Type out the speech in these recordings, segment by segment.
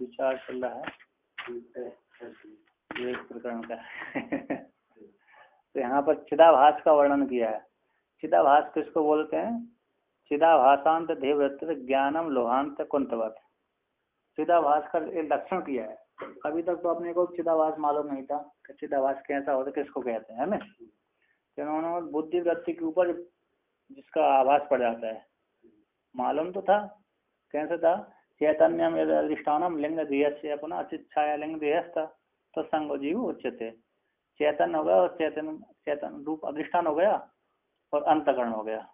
विचार चल रहा है एक प्रकरण का तो यहाँ पर चिदाभास का वर्णन किया है। चिदाभास किसको बोलते हैं? चिदाभासांत देववृत्त ज्ञानम लोहांत कुंतवत। चिदाभास का एक लक्षण किया है। अभी तक तो अपने को चिदाभास मालूम नहीं था कि चिदाभास कैसा होता, किसको कहते हैं, है ना। उन्होंने बुद्धि वृत्ति के ऊपर जिसका आभास पड़ जाता है मालूम तो था। कैसे था? चैतन्यम अधिष्ठानम लिंग देहस्य अपना अचिच्छाया लिंग देहस्था तो संग जीव उच्चते। चैतन्य हो गया और चैतन रूप अधिष्ठान हो गया और अंतकरण हो गया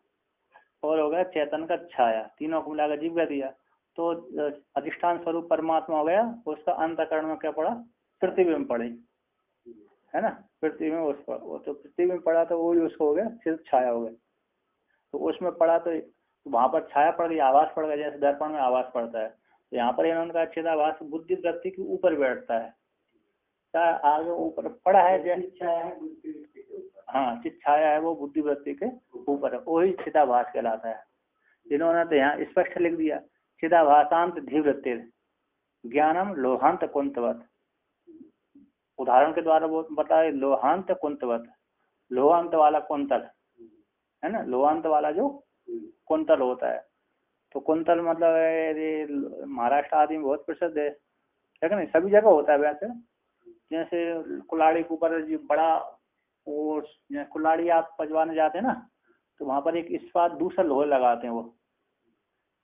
और हो गया चैतन का छाया, तीनों को मिलाकर जीव कह दिया। तो अधिष्ठान स्वरूप परमात्मा हो गया, उसका अंतकरण में क्या पड़ा? पृथ्वी में पड़े, है ना। पृथ्वी में उसका वो तो पृथ्वी में पड़ा तो वो ही उसको हो गया सिर्फ छाया हो गया। तो उसमें पड़ा तो वहां पर छाया पड़ गई, आवास पड़ गया, जैसे दर्पण में आवास पड़ता है। तो यहाँ पर इन्होंने कहा चिदाभास बुद्धि वृत्ति के ऊपर बैठता है, क्या आगे ऊपर पड़ा है जैसे। हाँ, चित छाया है वो बुद्धि वृत्ति के ऊपर है, वही चिदाभास कहलाता है। इन्होंने तो यहाँ स्पष्ट लिख दिया चिदाभासांत धीवृत्ति ज्ञानम लोहांत कुंतवत। उदाहरण के द्वारा वो बताए लोहांत कुंतवत, लोहांत वाला कुंतल है ना, लोहांत वाला जो कुंतल होता है। तो कुंतल मतलब महाराष्ट्र आदि में बहुत प्रसिद्ध है, लेकिन सभी जगह होता है वैसे। जैसे कुल्हाड़ी के ऊपर जो बड़ा वो कुल्हाड़ी आप पजवाने जाते हैं ना, तो वहां पर एक इस्पात दूसरा लोहा लगाते हैं। वो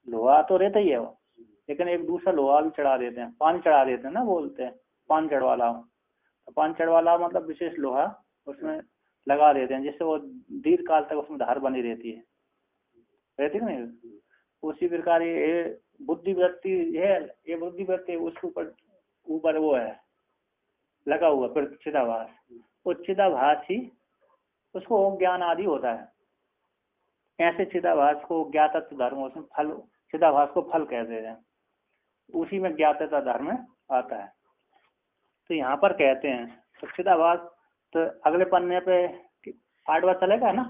लोहा तो रहता ही है वो, लेकिन एक दूसरा लोहा भी चढ़ा देते हैं, पान चढ़ा देते हैं ना, बोलते हैं पान चढ़वाला। तो पान चढ़वाला मतलब विशेष लोहा उसमें लगा देते हैं, जिससे वो दीर्घ काल तक उसमें धार बनी रहती है नहीं। उसी प्रकार ये बुद्धि वृत्ति है, ये बुद्धि वृत्ति उसके ऊपर वो है लगा हुआ फिर चिदाभास। वो चिदाभास ही उसको ज्ञान आदि होता है। ऐसे चिदाभास को ज्ञातत्व धर्म, उसमें फल चिदाभास को फल कहते हैं, उसी में ज्ञातता धर्म आता है। तो यहाँ पर कहते हैं तो चिदाभास, तो अगले पन्ने पे 8वां चलेगा ना,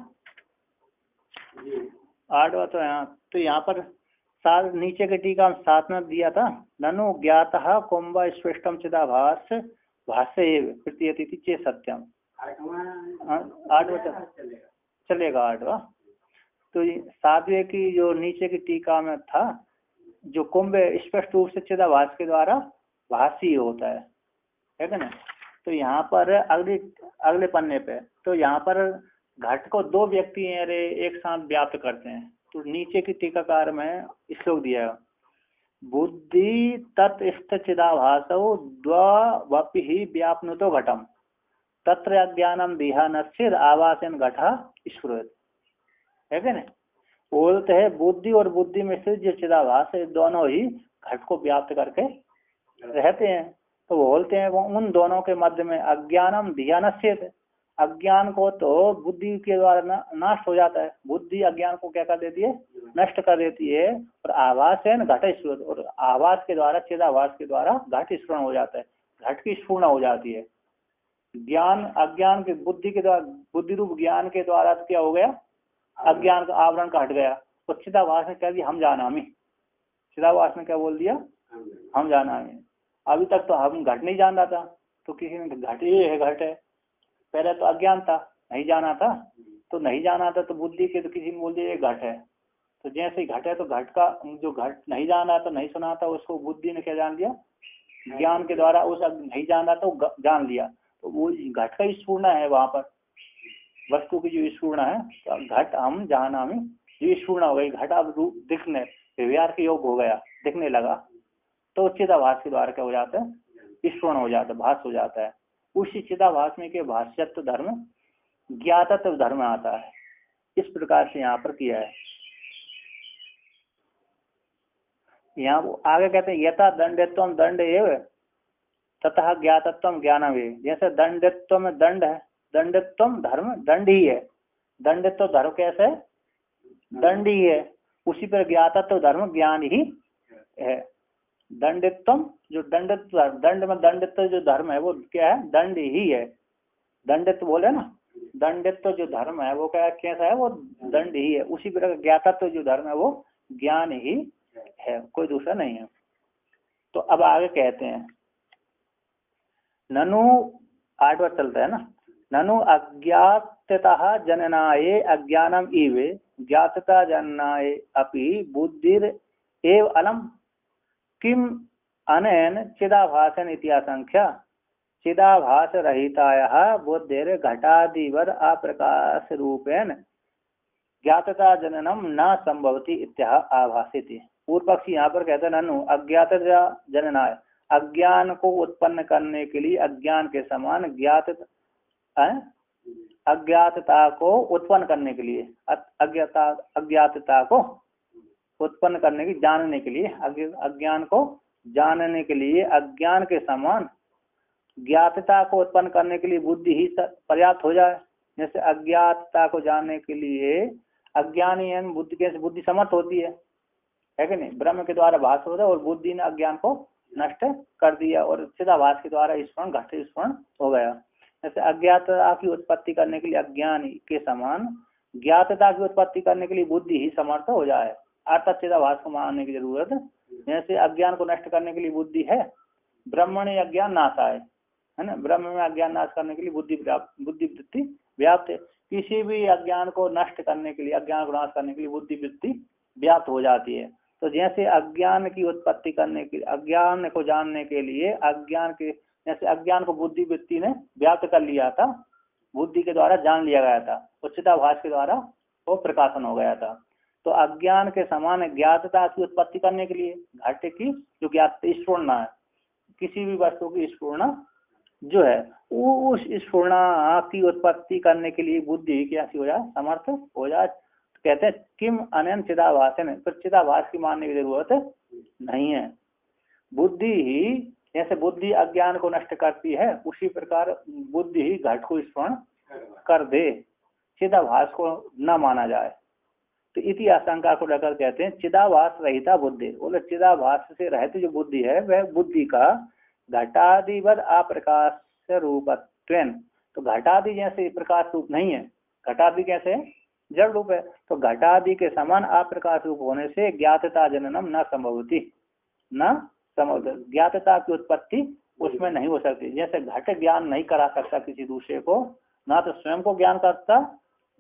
8वां। तो यहाँ पर सात नीचे के टीका 7 में दिया था, ननु ज्ञातः कुंभ स्पष्टम चिदाभास भाष्य प्रतीयति चेत सत्यम। 8वां चलेगा 8वां। तो 7वें की जो नीचे की टीका में था, जो कुंभ स्पष्ट रूप से चिदाभास के द्वारा भाष्य होता है ना। तो यहाँ पर अगले पन्ने पे तो यहाँ पर घट को 2 व्यक्ति एक साथ व्याप्त करते हैं। तो नीचे की टीकाकार में श्लोक दिया है, बुद्धि तत्स्थ चिदाभासो द्वपि ही व्याप्नुतो घटम तत्र अज्ञानम दिहानश्चिद आवासन घटा स्फुरत, है क्या ना। बोलते हैं बुद्धि और बुद्धि में से जो चिदाभास है दोनों ही घट को व्याप्त करके रहते हैं। तो बोलते हैं वो उन दोनों के मध्य में अज्ञानम ध्यानश्चित, अज्ञान को तो बुद्धि के द्वारा नष्ट हो जाता है। बुद्धि अज्ञान को क्या कर देती है? नष्ट कर देती है। और आभास है ना घट स्फुरत, और आभास के द्वारा चिदाभास के द्वारा घट स्फुरण हो जाता है, घट की स्फूर्णा हो जाती है। ज्ञान अज्ञान के बुद्धि के द्वारा, बुद्धि रूप ज्ञान के द्वारा क्या हो गया? अज्ञान का आवरण का हट गया। तो चिदाभास ने कह दिया हम जानामि, चिदाभास ने क्या बोल दिया? हम जानामि। अभी तक तो हम घट नहीं जान रहा था, तो किसी ने घट ये है, घट है। पहले तो अज्ञान था, नहीं जाना था, तो नहीं जाना था तो बुद्धि के तो किसी ने बोल दिया ये घट है। तो जैसे ही घट है तो घट का जो घट नहीं जाना था, नहीं सुना था, उसको बुद्धि ने क्या जान लिया? ज्ञान के द्वारा उस नहीं जाना था जान लिया। तो वो घट का स्फूर्णा है, वहां पर वस्तु की जो स्फूर्णा है, तो घट हम जानामि जो स्फूर्णा हो गई, घट अब रूप दिखने व्यवहार के योग हो गया, दिखने लगा। तो चिदाभास के द्वारा क्या हो जाता है? स्फुरण हो जाता है, भास हो जाता है। उसी चिदाभास में के भाष्यत्व धर्म ज्ञातत्व धर्म आता है। इस प्रकार से यहाँ पर किया है। यहाँ वो आगे कहते हैं यथा दंडित्व दंड एव तथा ज्ञातत्व ज्ञानम एव। जैसे दंडित्व में दंड है, दंडित्व धर्म दंड ही है, दंडित्व धर्म कैसे है? दंड ही है। उसी पर ज्ञातत्व धर्म ज्ञान ही है। दंडित्व जो दंडित्व, दंड में दंडित्व जो धर्म है वो क्या है? दंड ही है। दंडित्व बोले ना, दंडित्व जो धर्म है वो क्या कैसा है? वो दंड ही है। उसी प्रकार ज्ञातत्व जो धर्म है वो ज्ञान ही है, कोई दूसरा नहीं है। तो अब आगे कहते हैं ननु 8 बार चलता है ना। ननु अज्ञाततः जननाये अज्ञानम इव ज्ञातता जननाये अपि बुद्धिर एव अलम किम अनेन चिदाभासन इत्याशंख्या चिदाभास रहितायाः बुद्धिर घटादिवद अप्रकाश रूपेण ज्ञातता जननम न संभवति इत्याह आभासिति। पूर्व पक्षी यहाँ पर कहते हैं ननु अज्ञात जननाय अज्ञान को उत्पन्न करने के लिए अज्ञान के समान अज्ञातता को उत्पन्न करने के लिए अज्ञातता को उत्पन्न करने की जानने के लिए अज्ञान को जानने के लिए अज्ञान के समान ज्ञातता को उत्पन्न करने के लिए बुद्धि ही पर्याप्त हो जाए। जैसे अज्ञातता को जानने के लिए अज्ञानी बुद्धि कैसे बुद्धि समर्थ होती है कि नहीं। ब्रह्म के द्वारा भास होता है और बुद्धि ने अज्ञान को नष्ट कर दिया और चिदाभास के द्वारा स्मरण घट स्मरण हो गया। जैसे अज्ञातता की उत्पत्ति करने के लिए अज्ञान के समान ज्ञातता की उत्पत्ति करने के लिए बुद्धि ही समर्थ हो जाए, अर्थात चिदाभास को मानने की जरूरत। जैसे अज्ञान को नष्ट करने के लिए बुद्धि है, ब्रह्मणे अज्ञान नाशाय है ना, ब्रह्म में अज्ञान नाश करने के लिए बुद्धि वृत्ति व्याप्त है। किसी भी अज्ञान को नष्ट करने के लिए अज्ञान को नाश करने के लिए बुद्धि वृत्ति व्याप्त हो जाती है। तो जैसे अज्ञान की उत्पत्ति करने के अज्ञान को जानने के लिए अज्ञान के जैसे अज्ञान को बुद्धि वृत्ति ने व्याप्त कर लिया था, बुद्धि के द्वारा जान लिया गया था, चिदाभास के द्वारा वो प्रकाशन हो गया था। तो अज्ञान के समान ज्ञातता की उत्पत्ति करने के लिए घट की जो ज्ञात स्फुरणा है, किसी भी वस्तु की स्फुरणा जो है उस स्फुरणा की उत्पत्ति करने के लिए बुद्धि कैसी हो जाए समर्थ हो जाए। कहते हैं किम अनंत चिदाभास है, फिर चिदाभास की मानने की जरूरत नहीं है। बुद्धि ही जैसे बुद्धि अज्ञान को नष्ट करती है उसी प्रकार बुद्धि ही घट को स्मरण कर दे, चिदाभास को न माना जाए। तो इति आशंका को लेकर कहते हैं चिदाभास रहिता बुद्धि। बोले चिदाभास से रहित जो बुद्धि है वह बुद्धि का घटादिवद अप्रकाश रूपत्वेन, तो घटादि जैसे प्रकाश रूप नहीं है, घटादि कैसे है जड़ रूप है, तो घटादि के समान अप्रकाश रूप होने से ज्ञातता जननम न संभवती, न संभव ज्ञातता की उत्पत्ति उसमें नहीं हो सकती। जैसे घट ज्ञान नहीं करा सकता किसी दूसरे को, ना तो स्वयं को ज्ञान करता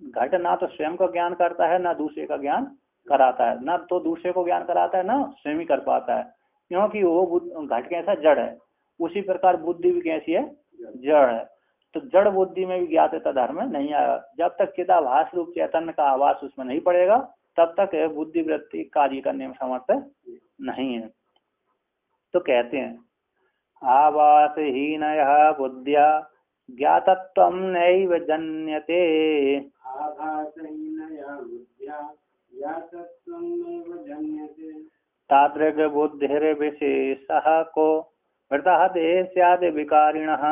घट, ना तो स्वयं को ज्ञान करता है ना दूसरे का ज्ञान कराता है, ना तो दूसरे को ज्ञान कराता है ना स्वयं ही कर पाता है, क्योंकि वो घट कैसा जड़ है। उसी प्रकार बुद्धि भी कैसी है जड़ है। तो जड़ बुद्धि में भी ज्ञातता धर्म नहीं आएगा। जब तक चिदाभास रूप चैतन्य का आवास उसमें नहीं पड़ेगा तब तक बुद्धि वृत्ति कार्य करने में समर्थ नहीं है। तो कहते हैं आवासहीनया बुद्धिया ज्ञातत्वं नैव जन्यते, तादृग बुद्धिर्विशेषः को वृतः देस्याद् विकारिणः।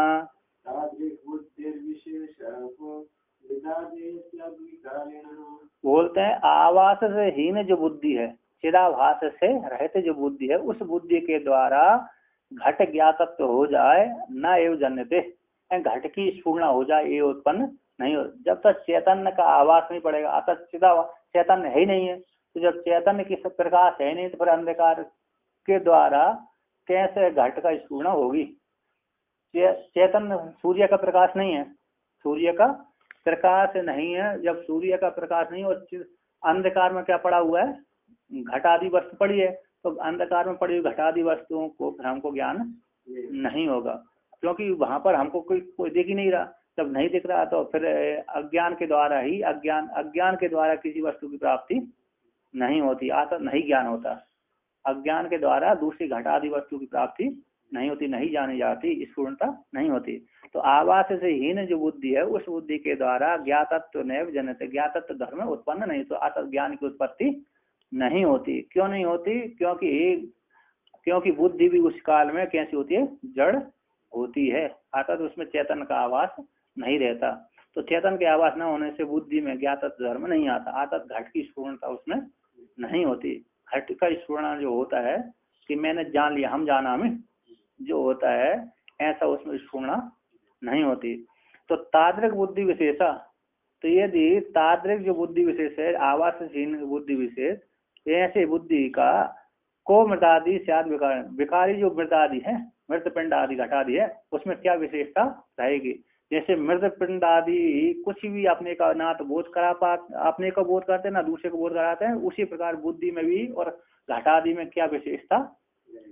बोलते हैं आवास से हीन जो बुद्धि है, चिदाभास से रहित जो बुद्धि है, उस बुद्धि के द्वारा घट ज्ञातत्व हो जाए न एवं जन्यते, घट की स्फुरणा हो जाए ये उत्पन्न नहीं हो। जब तक चैतन्य का आवास नहीं पड़ेगा, अतः चिदाभास चैतन्य है ही नहीं है, तो जब चैतन्य की प्रकाश है नहीं तो फिर अंधकार के द्वारा कैसे घट का स्फुरणा होगी। चैतन्य सूर्य का प्रकाश नहीं है, सूर्य का प्रकाश नहीं है, जब सूर्य का प्रकाश नहीं और अंधकार में क्या पड़ा हुआ है घटादि वस्तु पड़ी है, तो अंधकार में पड़ी हुई घटादि वस्तुओं को फिर हमको ज्ञान नहीं होगा, क्योंकि वहां पर हमको कोई देख ही नहीं रहा। जब नहीं दिख रहा तो फिर अज्ञान के द्वारा ही अज्ञान के द्वारा किसी वस्तु की प्राप्ति नहीं होती, आता नहीं ज्ञान होता। अज्ञान के द्वारा दूसरी घटादि वस्तु की प्राप्ति नहीं होती, नहीं जानी जाती, स्फुरणता नहीं होती। तो आवास से हीन जो बुद्धि है उस बुद्धि के द्वारा ज्ञातत्व नैव जनते, ज्ञातत्व धर्म उत्पन्न नहीं, तो अतः ज्ञान की उत्पत्ति नहीं होती। क्यों नहीं होती? क्योंकि बुद्धि भी उस काल में कैसी होती है जड़ होती है, अतः उसमें चैतन्य का आवास नहीं रहता। तो चैतन्य के आवास न होने से बुद्धि में ज्ञातत्व धर्म नहीं आता, अतः घट की स्फुरणता उसमें नहीं होती। घट का स्फुरण जो होता है कि मैंने जान लिया, हम जाना हमें जो होता है, ऐसा उसमें स्फुरणा नहीं होती। तो तादृक बुद्धि विशेषा, तो यदि तादृक जो बुद्धि विशेष है आवासहीन बुद्धि विशेष, ऐसे बुद्धि का को मृदादि स्याद विकार, विकारी जो मृदादि है, मृत पिंड आदि घटादि है, उसमें क्या विशेषता रहेगी। जैसे मृत पिंड आदि कुछ भी अपने का ना तो बोध करा पा, अपने को बोध करते हैं ना दूसरे को बोध कराते हैं, उसी प्रकार बुद्धि में भी और घटादि में क्या विशेषता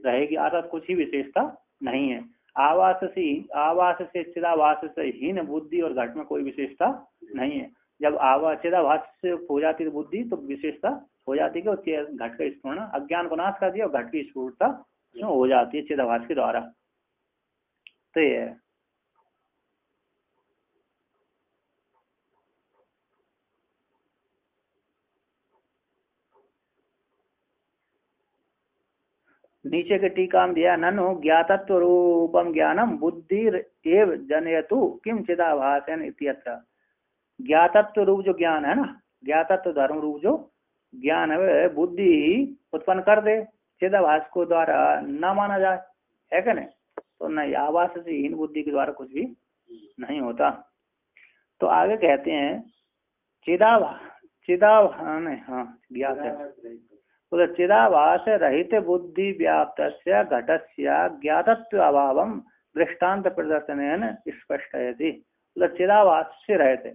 रहेगी, अर्थात कुछ ही विशेषता नहीं है। आवास से चिदाभास से हीन बुद्धि और घट में कोई विशेषता नहीं है। जब चिदाभास से हो जाती है बुद्धि तो विशेषता हो जाती है कि घट का स्फुरण, अज्ञान को नाश कर दिया और घट की स्फूर्णता हो जाती है चिदाभास के द्वारा। तो ये है। नीचे के टीका में दिया, ननु ज्ञातत्व रूपम ज्ञानम बुद्धि एव जनयतु किम चिदाभासन इत्यत्र। ज्ञातत्व रूप जो ज्ञान है ना, ज्ञातत्व धर्म रूप जो ज्ञान है, बुद्धि उत्पन्न कर दे, चिदाभास को द्वारा न माना जाए, है क्या नहीं। तो नहीं, आवास से हीन बुद्धि के द्वारा कुछ भी नहीं होता। तो आगे कहते हैं हाँ ज्ञात है, तो चिदाभास रहित बुद्धि व्याप्त घटस्य ज्ञातत्व अभाव दृष्टान्त प्रदर्शन स्पष्ट है। मतलब चिदाभास से रहते,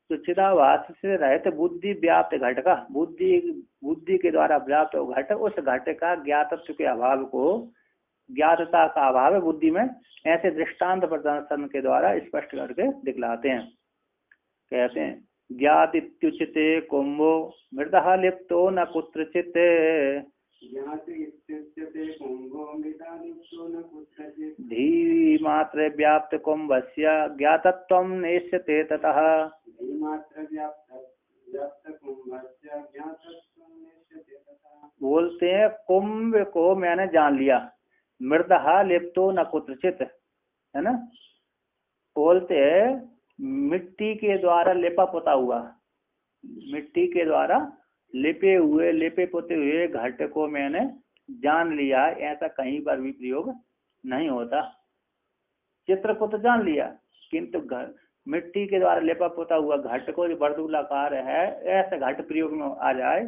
तो चिदाभास से रहते बुद्धि व्याप्त घट का, बुद्धि के द्वारा व्याप्त घट, उस घट का ज्ञातत्व के अभाव को, ज्ञातता का अभाव है बुद्धि में, ऐसे दृष्टांत प्रदर्शन के द्वारा स्पष्ट करके दिखलाते हैं। कहते हैं ज्ञात इत्युच्यते कुंभो मृदः लिप्तो न कुत्रचित्, धी मात्र व्याप्त कुंभस्य ज्ञातत्वं नेष्यते ततः। बोलते हैं कुंभ को मैंने जान लिया, मृदः लिप्तो न कुत्रचित्, है ना। बोलते हैं मिट्टी के द्वारा लेपा पोता हुआ, मिट्टी के द्वारा लेपे पोते हुए घट को मैंने जान लिया, ऐसा कहीं पर भी प्रयोग नहीं होता। चित्र को तो जान लिया, किंतु मिट्टी के द्वारा लेपा पोता हुआ घट को जो वर्तुलाकार है, ऐसा घट प्रयोग में आ जाए,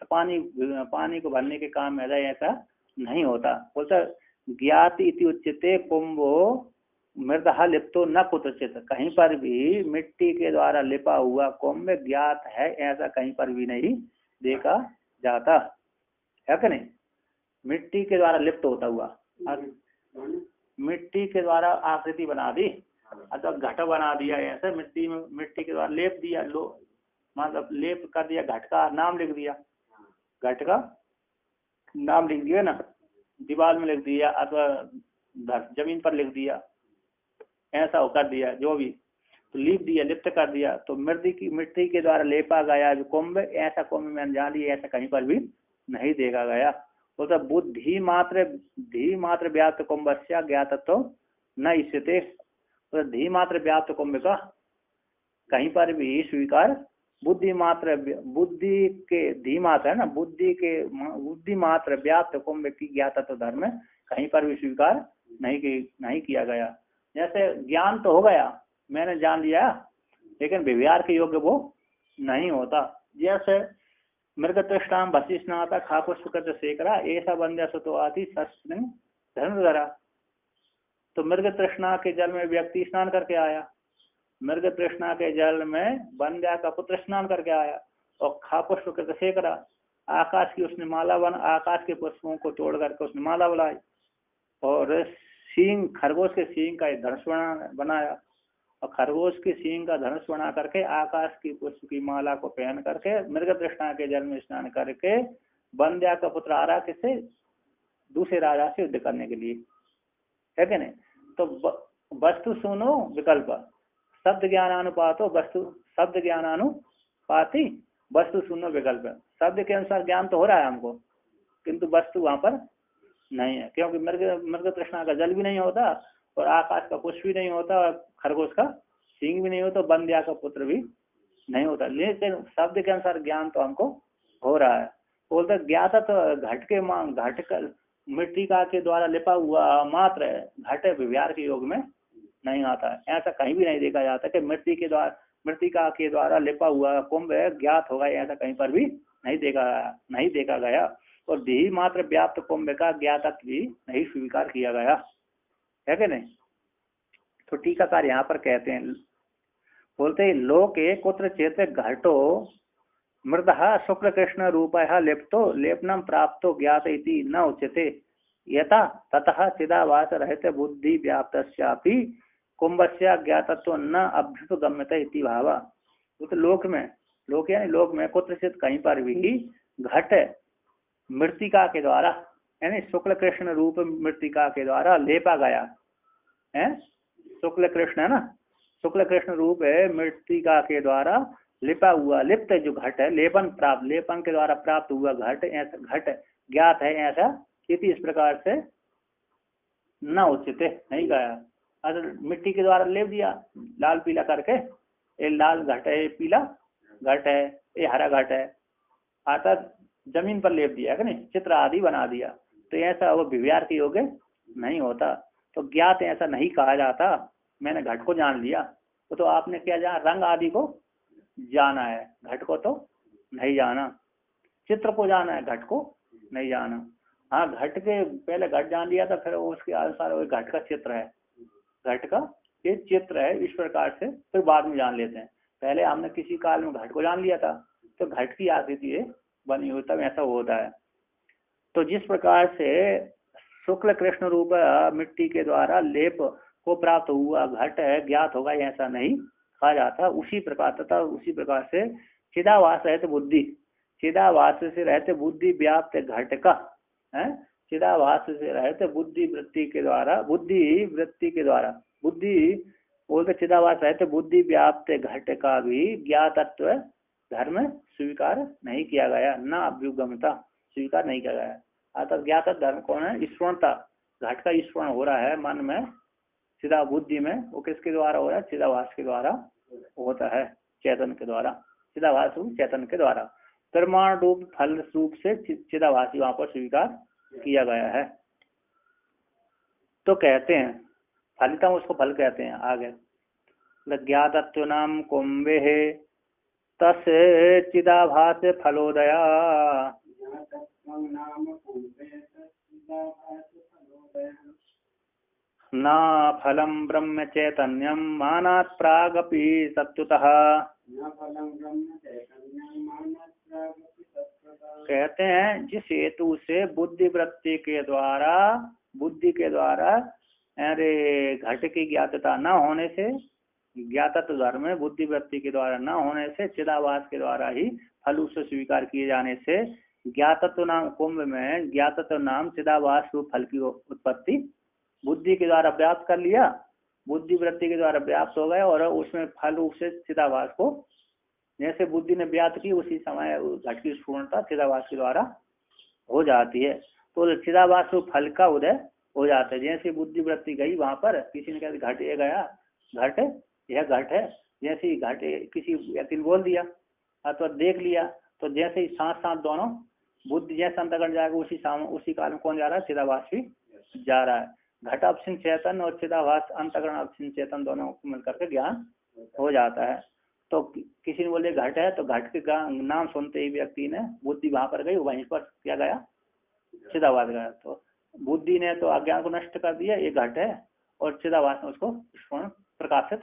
पानी को भरने के काम में आ जाए, ऐसा नहीं होता। बोलता ज्ञात इति उच्यते कुंभो मृदः लिप्तो न कुत्रचित्, कहीं पर भी मिट्टी के द्वारा लिपा हुआ कुंभ ज्ञात है, ऐसा कहीं पर भी नहीं देखा जाता, है कि नहीं। मिट्टी के द्वारा लिप्त होता हुआ, मिट्टी के द्वारा आकृति बना दी अथवा घट बना दिया, ऐसे मिट्टी के द्वारा लेप दिया, मतलब लेप कर दिया, घट का नाम लिख दिया, घट का नाम लिख दिया ना, दीवार में लिख दिया अथवा जमीन पर लिख दिया, ऐसा कर दिया जो भी, तो लिप दिया, लिप्त कर दिया। तो मिट्टी के द्वारा लेपा गया जो कुंभ, ऐसा कुंभ मैंने जान लिया, ऐसा कहीं पर भी नहीं देखा गया। वो तो बुद्धि मात्र व्याप्त कुंभस्य ज्ञातत्व न इष्यते, तो धी मात्र व्याप्त कुंभ का कहीं पर भी स्वीकार, बुद्धि के धी मात्र है ना, बुद्धि मात्र व्याप्त कुंभ की ज्ञातत्व धर्म कहीं पर भी स्वीकार नहीं किया गया। जैसे ज्ञान तो हो गया, मैंने जान लिया, लेकिन व्यवहार के योग्य वो नहीं होता। जैसे मृग तृष्णा भसी स्नाता खा पुष्प कर सेकरा, ऐसा बंध्या सुतो आती शस्त्र धर्म धरा। तो मृग तृष्णा के जल में व्यक्ति स्नान करके आया, मृग तृष्णा के जल में बंध्या का पुत्र स्नान करके आया, और खा पुष्प कर सेकरा, आकाश की उसने माला आकाश के पुष्पों को तोड़ करके उसने माला बनाई, और खरगोश के सींग का एक धनुष बनाया, और खरगोश के सींग का धनुष बना करके आकाश की पुष्प की माला को पहन करके मृग तृष्णा के जल में स्नान करके बंध्या का पुत्र आ रहा किसे, दूसरे राजा से युद्ध करने के लिए, है कि नहीं। तो वस्तु सुनो विकल्प, शब्द ज्ञानानुपातो वस्तु, शब्द ज्ञानानुपाती वस्तु सुनो विकल्प। शब्द के अनुसार ज्ञान तो हो रहा है हमको, किंतु वस्तु वहां पर नहीं है, क्योंकि मृग तृष्णा का जल भी नहीं होता, और आकाश का पुष्प भी नहीं होता, और खरगोश का सींग भी नहीं होता, बंध्या का पुत्र भी नहीं होता, लेकिन शब्द के अनुसार ज्ञान तो हमको हो रहा है। बोलते ज्ञाता तो घट मिट्टी का के द्वारा लिपा हुआ मात्र घट व्यवहार के योग में नहीं आता, ऐसा कहीं भी नहीं देखा जाता कि मिट्टी का के द्वारा लिपा हुआ कुंभ ज्ञात होगा, ऐसा कहीं पर भी नहीं देखा गया। और धी मात्र व्याप्त कुंभ का ज्ञातत्व भी नहीं स्वीकार किया गया है कि नहीं। तो टीकाकार यहाँ पर कहते हैं, बोलते हैं लोके कुत्र चेत घटो मृदः शुक्ल कृष्ण रूपः लेप्तो लेपनम प्राप्तो ज्ञात इति न उच्यते यथा ततः चिदाभास रहित बुद्धि व्याप्तस्यापि कुंभस्य ज्ञातत्व न अभ्युपगम्यते इति भाव। तो लोक यानी लोक में कुत्रचित कहीं पर भी घट मृतिका के द्वारा यानी शुक्ल कृष्ण रूप मृतिका के द्वारा लेपा गया है। शुक्ल कृष्ण है ना, शुक्ल कृष्ण रूप है मृतिका के द्वारा लिपा हुआ, लिप्त जो घट है, लेपन के द्वारा प्राप्त हुआ घट, ऐसा घट ज्ञात है ऐसा इस प्रकार से न उचित नहीं गया। अगर मिट्टी के द्वारा लेप दिया लाल पीला करके, ये लाल घट है, ये पीला घट है, ये हरा घट है, अर्थात जमीन पर लेप दिया कि नहीं, चित्र आदि बना दिया, तो ऐसा वो विव्यार के योग्य नहीं होता। तो ज्ञात ऐसा नहीं कहा जाता, मैंने घट को जान लिया, तो आपने क्या जाना, रंग आदि को जाना है, घट को तो नहीं जाना, चित्र को जाना है, घट को नहीं जाना। हाँ, घट के पहले घट जान लिया था, फिर उसके अनुसार वो घट का चित्र है, घट का ये चित्र है, इस प्रकार से फिर बाद में जान लेते हैं। पहले हमने किसी काल में घट को जान लिया था तो घट की आकृति बनी हुई, तब ऐसा होता है। तो जिस प्रकार से शुक्ल कृष्ण रूप मिट्टी के द्वारा लेप को प्राप्त हुआ घट है ज्ञात होगा, ऐसा नहीं कहा जाता। उसी प्रकार तथा उसी प्रकार से चिदाभास रहते बुद्धि, चिदाभास से रहते बुद्धि व्याप्त घट का है, चिदाभास से रहते बुद्धि वृत्ति के द्वारा, बुद्धि वृत्ति के द्वारा, बुद्धि बोलते चिदाभास रहते बुद्धि व्याप्त घट का भी ज्ञातत्व धर्म स्वीकार नहीं किया गया, न अभ्युगमता स्वीकार नहीं किया गया। अर्थात ज्ञात धर्म कौन है, ईश्वरता, घट का ईश्वरण हो रहा है मन में, चिदा बुद्धि में, वो किसके द्वारा हो रहा है, चिदाभास के द्वारा होता है, चैतन के द्वारा, चिदाभास रूप चैतन के द्वारा, प्रमाण रूप फल रूप से चिदाभासी वहां पर स्वीकार किया गया है। तो कहते हैं फलितम, उसको फल कहते हैं। आगे ज्ञातत्व नाम कुंभे तस् चिदाभास फलोदया न फलम ब्रह्म चैतन्यम मानात् प्रागपि सत्तुतः। कहते हैं जिस हेतु से बुद्धि वृत्ति के द्वारा अरे घट की ज्ञातता न होने से, ज्ञातत्व धर्म में बुद्धि वृत्ति के द्वारा न होने से चिदाभास के द्वारा ही फल से स्वीकार किए जाने से ज्ञातत्व नाम कुंभ में ज्ञातत्व नाम चिदाभास रूप फल की उत्पत्ति बुद्धि के द्वारा व्याप्त कर लिया, बुद्धि वृत्ति के द्वारा व्याप्त हो गए और उसमें फल रूप से चिदाभास को जैसे बुद्धि ने व्याप्त की उसी समय घट की स्फूर्णता चिदाभास के द्वारा हो जाती है। तो चिदाभास रूप फल का उदय हो जाता है। जैसे बुद्धि वृत्ति गई वहां पर, किसी ने कहा घट ये गया, घट यह घट है, जैसे ही घट किसी व्यक्ति ने बोल दिया अथवा देख लिया, तो जैसे ही साथ साथ दोनों बुद्धि जैसे अंतर्गत जाएगा उसी काल में कौन जा रहा है, चिदाभास भी जा रहा है। घट अपसिन चेतन और चिदाभास अंतर्गण अपसिन चेतन दोनों को मिलकर के ज्ञान हो जाता है। तो किसी ने बोले घट है, तो घट के नाम सुनते ही व्यक्ति ने बुद्धि वहां पर गई, वहीं पर क्या गया, चिदाभास गया। तो बुद्धि ने तो अज्ञान को नष्ट कर दिया, ये घट है, और चिदाभास ने उसको स्वर्ण प्रकाशित,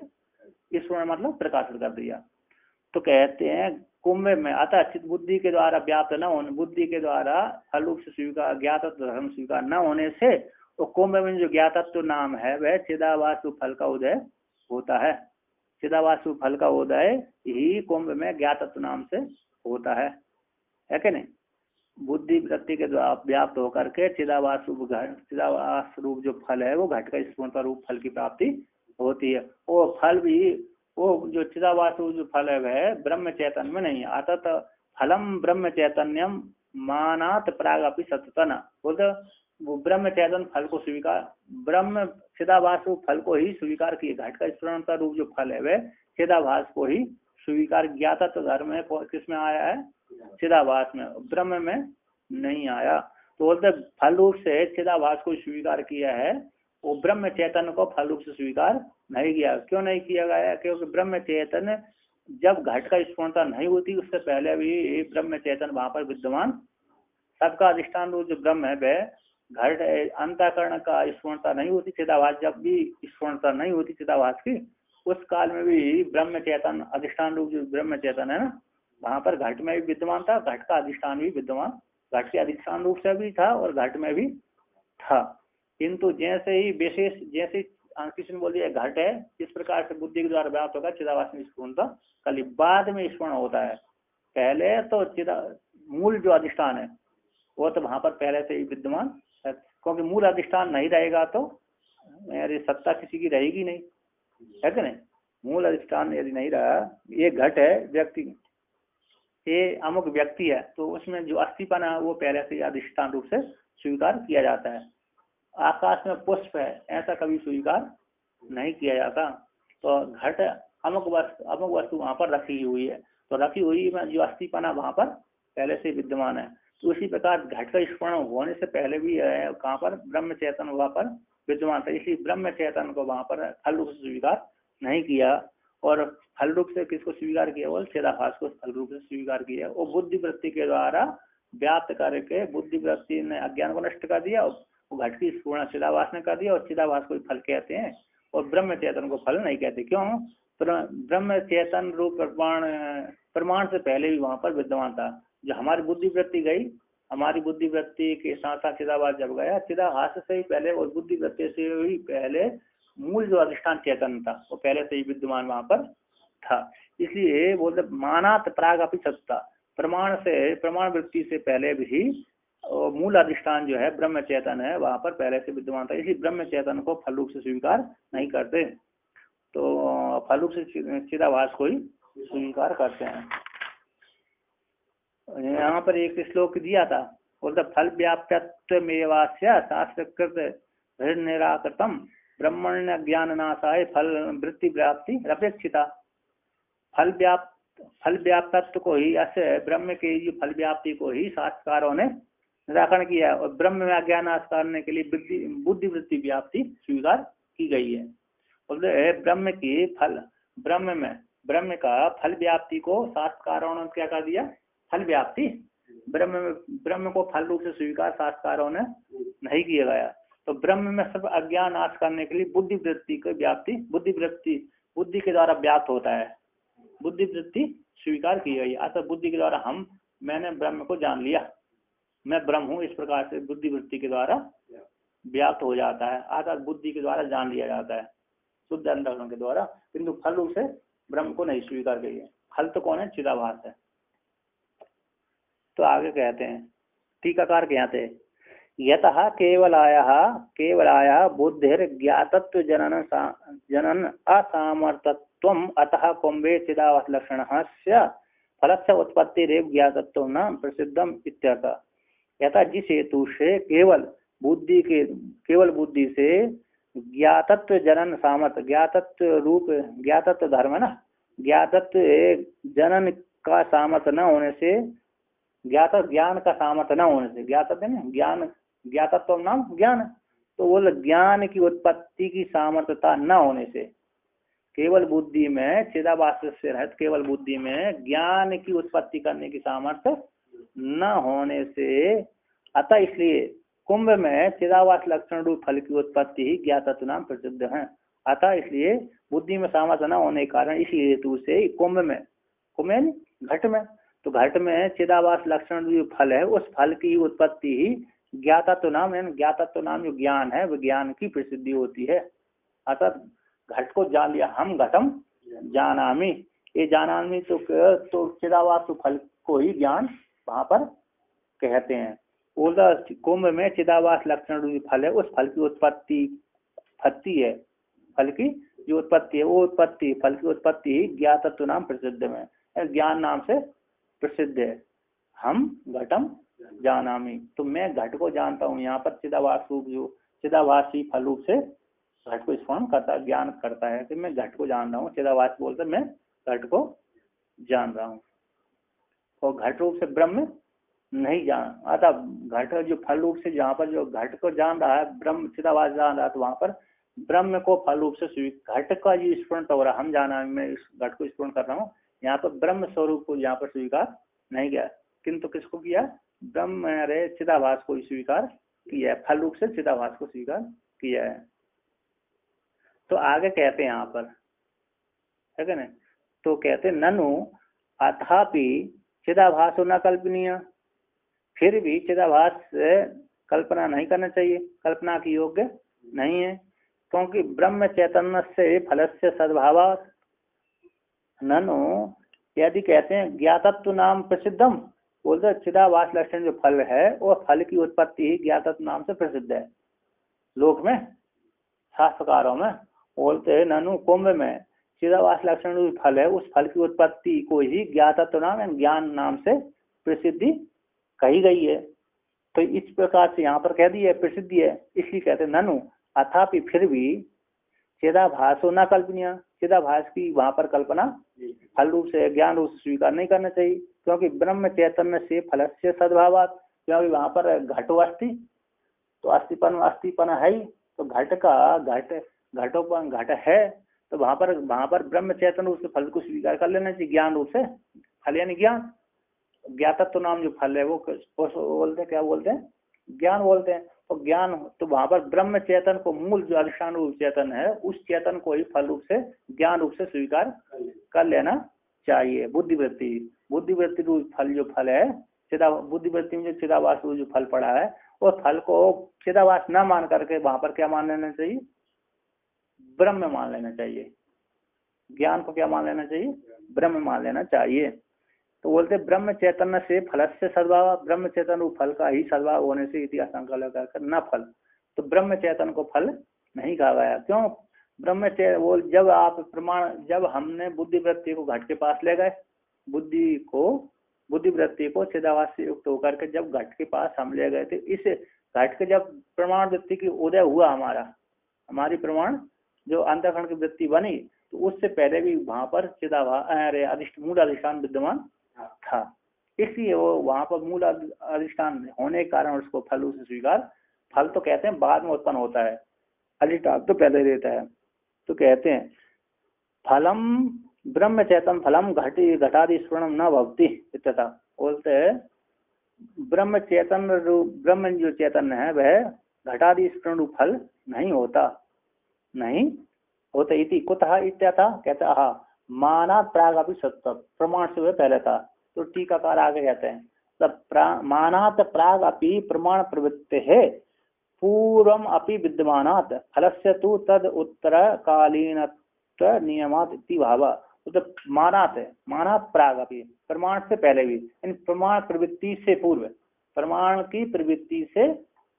ईश्वर मतलब प्रकाशित कर दिया। तो कहते हैं कुंभ में अतः चित बुद्धि के द्वारा व्याप्त न होने, बुद्धि के द्वारा फल रूप से स्वीकार ज्ञातत्व धर्म स्वीकार न होने से तो कुंभ में जो ज्ञातत्व नाम है वह चिदाभास फल का उदय होता है। चिदाभास फल का उदय ही कुंभ में ज्ञातत्व नाम से होता है कि नहीं। बुद्धि वृत्ति के द्वारा व्याप्त होकर के चिदाभास रूप जो फल है वो घट का स्फूर्णता रूप फल की प्राप्ति होती है। वो फल भी, वो जो चिदाभास जो फल है वह ब्रह्म चैतन्य में नहीं आता। तो फलम ब्रह्म चैतन्यम मानात प्राग अपि सततन, बोलते वो ब्रह्म चैतन्य फल को स्वीकार, ब्रह्म चिदाभास फल को ही स्वीकार किए। घट का स्फूर्णता रूप जो फल है वह चिदाभास को ही स्वीकार, ज्ञातत्व धर्म में किसमें आया है, चिदाभास में, ब्रह्म में नहीं आया। तो बोलते फल रूप से चिदाभास को स्वीकार किया है, वो ब्रह्म चैतन्य को फल रूप से स्वीकार नहीं किया। क्यों नहीं किया गया, क्योंकि ब्रह्म चैतन्य जब घट का स्फूर्णता नहीं होती उससे पहले भी ब्रह्म चैतन्य वहां पर विद्यमान सबका अधिष्ठान रूप जो ब्रह्म है वह घट अंतःकरण का स्फुरणता नहीं होती चिदाभास, जब भी स्फुरणता नहीं होती चिदाभास की उस काल में भी ब्रह्म चेतन अधिष्ठान रूप जो ब्रह्म चेतन है ना, वहां पर घट में भी विद्यमान था, घट का अधिष्ठान भी विद्यमान, घट के अधिष्ठान रूप से भी था और घट में भी था। किंतु जैसे ही विशेष जैसे किसी ने बोल दिया घट है, इस प्रकार से बुद्धि के द्वारा व्याप्त होगा चिदाभास में स्फुरणता, कल बाद में स्फुरण होता है। पहले तो मूल जो अधिष्ठान है वो तो वहां पर पहले से ही विद्यमान है, क्योंकि मूल अधिष्ठान नहीं रहेगा तो यार सत्ता किसी की रहेगी नहीं, है कि नहीं। मूल अधिष्ठान यदि नहीं रहा, ये घट है व्यक्ति, ये अमुक व्यक्ति है, तो उसमें जो अस्थिपन है वो पहले से अधिष्ठान रूप से स्वीकार किया जाता है। आकाश में पुष्प है ऐसा कभी स्वीकार नहीं किया जाता। तो घट अमुक वस्तु वहां पर रखी हुई है, तो रखी हुई में जो अस्थिपना वहां पर पहले से विद्यमान है। तो उसी प्रकार घट का स्मरण होने से पहले भी कहाँ पर ब्रह्म चेतन वहां पर विद्यमान था, इसलिए ब्रह्म चेतन को वहां पर फल रूप से स्वीकार नहीं किया। और फल रूप से किसको स्वीकार किया, वो चिदाभास को फल रूप से स्वीकार किया। वो बुद्धि वृत्ति के द्वारा व्याप्त करके बुद्धि वृत्ति ने अज्ञान को नष्ट कर दिया, वो घट की पूर्ण चिदाभास ने कर दिया, और चिदाभास को फल कहते हैं और ब्रह्म चेतन को फल नहीं कहते। क्यों? ब्रह्म चेतन रूप प्रमाण से पहले भी वहां पर विद्यमान था। जो हमारी बुद्धि वृत्ति गई, हमारी बुद्धि वृत्ति के साथ साथ चिदाभास जब गया, चिदाभास से ही पहले और बुद्धि वृत्ति से ही पहले मूल जो अधिष्ठान चेतन था वो पहले से ही विद्यमान वहां पर था। इसलिए बोलते मानात प्राग अपि सत्ता, प्रमाण से प्रमाण वृत्ति से पहले भी मूल अधिष्ठान जो है ब्रह्म चेतन है वहां पर पहले से विद्यमान था, इसलिए ब्रह्म चेतन को फल रूप से स्वीकार नहीं करते, तो फल रूप से चिदाभास को ही स्वीकार करते हैं। यहाँ पर एक श्लोक दिया था, बोलते फल व्याप्तत्वमेवास्य शास्त्रकृत निराकृतम ब्रह्मण्य ज्ञान नाशाय फल वृत्ति व्याप्ति अपेक्षिता। फल व्याप्तत्व को ही, ऐसे ब्रह्म के जो फल व्याप्ति को ही शास्त्रकारों ने निराकरण किया और ब्रह्म में अज्ञान नाश करने के लिए बुद्धि वृत्ति व्याप्ति स्वीकार की गई है। बोलते ब्रह्म की फल ब्रह्म का फल व्याप्ति को शास्त्रकारों ने क्या कर दिया, फल व्याप्ति ब्रह्म को फल रूप से स्वीकार शास्त्रकारों ने नहीं किया गया। तो ब्रह्म में सब अज्ञान नाश करने के लिए बुद्धि वृत्ति की व्याप्ति, बुद्धि के द्वारा व्याप्त होता है, बुद्धि वृत्ति स्वीकार की गई। अतः बुद्धि के द्वारा मैंने ब्रह्म को जान लिया, मैं ब्रह्म हूँ, इस प्रकार से बुद्धि वृत्ति के द्वारा व्याप्त हो जाता है, अर्थात बुद्धि के द्वारा जान लिया जाता है शुद्ध अंतःकरण के द्वारा, किंतु फल रूप से ब्रह्म को नहीं स्वीकार किया। फल तो कौन है, चिदाभास है। तो आगे कहते हैं, टीकाकार कहते हैं यतः केवलाया बुद्धिर ज्ञातत्व जनन असामर्थत्वम अतः कुंभे चिदाभास लक्षणस्य फलस्य उत्पत्तिरेव ज्ञातत्व न प्रसिद्धम इत्यर्थ। यथा जिस हेतु से केवल बुद्धि से ज्ञातत्व जनन सामर्थ्य, ज्ञातत्व धर्म है ना, ज्ञातत्व जनन का सामर्थ्य न होने से, ज्ञान का सामर्थ्य न होने से, ज्ञातत्व है ना, ज्ञातत्व नाम ज्ञान, तो वो ज्ञान की उत्पत्ति की सामर्थ्यता न होने से, केवल बुद्धि में चिदाभास से रहित केवल बुद्धि में ज्ञान की उत्पत्ति करने की सामर्थ्य न होने से, अतः इसलिए कुंभ में चिदाभास लक्षण रूप फल की उत्पत्ति ही ज्ञातत्व नाम प्रसिद्ध है। अतः इसलिए बुद्धि में सामर्थ्य न होने के कारण इसी हेतु से कुंभ में घट में, तो घट में चिदाभास लक्षण जो फल है उस फल की उत्पत्ति ही ज्ञातत्व नाम है। ज्ञातत्व नाम जो ज्ञान है, वह ज्ञान की प्रसिद्धि होती है। अतः घट को जान लिया, हम घटम जानामि, ये जानामि तो चिदाभास फल को ही ज्ञान वहां पर कहते हैं। कुंभ में चिदाभास लक्षण रूपी फल है, उस फल की उत्पत्ति है, फल की जो उत्पत्ति है वो फल की उत्पत्ति ही ज्ञातत्व नाम प्रसिद्ध है, ज्ञान नाम से प्रसिद्ध है। हम घटम जानामि, तो मैं घट को जानता हूँ। यहाँ पर चिदाभास रूप जो चिदाभासी फल रूप से घट को स्मरण करता है, ज्ञान करता है कि मैं घट को जान रहा हूँ। चिदाभास बोलते मैं घट को जान रहा हूँ, और घट रूप से ब्रह्म नहीं जान। अतः घट जो फल रूप से, जहाँ पर जो घट को जान रहा है, ब्रह्म चिदाभास जान रहा है, तो वहां पर ब्रह्म को फल रूप से घट का जो स्मरण हो रहा है, हम जाना, मैं इस घट को स्मरण कर रहा हूँ, यहाँ पर ब्रह्म स्वरूप को यहाँ पर स्वीकार नहीं किया, किंतु किसको किया, ब्रह्म रे चिदाभास को स्वीकार किया है, फल रूप से चिदाभास को स्वीकार किया है। तो आगे कहते हैं यहाँ पर, है ना, तो कहते ननु अथापि चिदाभासो न कल्पनीय, फिर भी चिदाभास कल्पना नहीं करना चाहिए, कल्पना की योग्य नहीं है, क्योंकि ब्रह्म चैतन्य से फल से सद्भावात् ननु, यदि कहते हैं ज्ञातत्व नाम प्रसिद्धम, बोलते चिदाभास लक्षण जो फल है वो फल की उत्पत्ति ही ज्ञातत्व नाम से प्रसिद्ध है लोक में, शास्त्रकारों में बोलते हैं ननु कुंभ में चिदाभास लक्षण जो फल है उस फल की उत्पत्ति को ही ज्ञातत्व नाम यानी ज्ञान नाम से प्रसिद्धि कही गई है। तो इस प्रकार से यहाँ पर कह दी है प्रसिद्धि है, इसलिए कहते हैं ननु अथापि फिर भी चिदाभासो न कल्पनीय, चिदाभास की वहां पर कल्पना फल रूप से ज्ञान रूप से स्वीकार नहीं करना चाहिए, क्योंकि ब्रह्म चैतन्य से फल से सद्भावात, क्योंकि वहां पर घटो अस्थि, तो अस्थिपन है ही, तो घट का घटोपन घट है, तो वहां पर ब्रह्म चैतन्य रूप से फल को स्वीकार कर लेना चाहिए, ज्ञान रूप से फल यानी ज्ञान, ज्ञातत्व नाम जो फल है वो बोलते हैं, क्या बोलते हैं, ज्ञान बोलते हैं। तो ज्ञान, तो वहां पर ब्रह्म चेतन को मूल जो अधिष्ठान रूप चेतन है उस चेतन को ही फल रूप से ज्ञान रूप से स्वीकार कर लेना चाहिए। बुद्धिवृत्ति रूप फल जो फल है, बुद्धिवृत्ति में जो चिदाभास जो फल पड़ा है वो फल को चिदाभास न मान करके वहां पर क्या मान लेना चाहिए, ब्रह्म मान लेना चाहिए, ज्ञान को क्या मान लेना चाहिए, ब्रह्म मान लेना चाहिए। तो बोलते ब्रह्म चैतन्य से फल से सद्भाव, ब्रह्म चैतन रूप फल का ही सद्भाव होने से इतिहास लगाकर न फल, तो ब्रह्म चैतन को फल नहीं कहा गया। क्यों, ब्रह्म वो जब आप प्रमाण, जब हमने बुद्धिवृत्ति को घट के पास ले गए, बुद्धिवृत्ति को चिदाभास से युक्त होकर के जब घट के पास हम ले गए थे, इस घट के जब प्रमाण वृत्ति की उदय हुआ, हमारी प्रमाण जो अंतःकरण की वृत्ति बनी, तो उससे पहले भी वहां पर चिदाभास मूल अधिष्ठान विद्यमान था, इसलिए वो वहां पर मूल अधिष्ठान होने के कारण उसको फल से स्वीकार, फल तो कहते हैं बाद में उत्पन्न होता है, अधिष्ठान तो पहले रहता है। तो कहते हैं फलम ब्रह्म चैतन फलम घटादि स्वर्णम न भवति इत्यथा, बोलते हैं ब्रह्म चेतन रूप ब्रह्म जो चैतन्य है वह घटादि स्वर्ण रूप फल नहीं होता इति कुतः इत्यथा, कहता हा माना प्राग अभी सत्य, प्रमाण से वह पहले था। तो टीकाकार आगे कहते हैं तब मानात प्राग अपि प्रमाण प्रवृत्ति है पूर्वम अपि विद्यमानात फलस्य तु तद उत्तरकालीनत्व नियमात इति भावा। तो मानात है, मानात प्राग अपि प्रमाण से पहले भी, इन प्रमाण प्रवृत्ति से पूर्व, प्रमाण की प्रवृत्ति से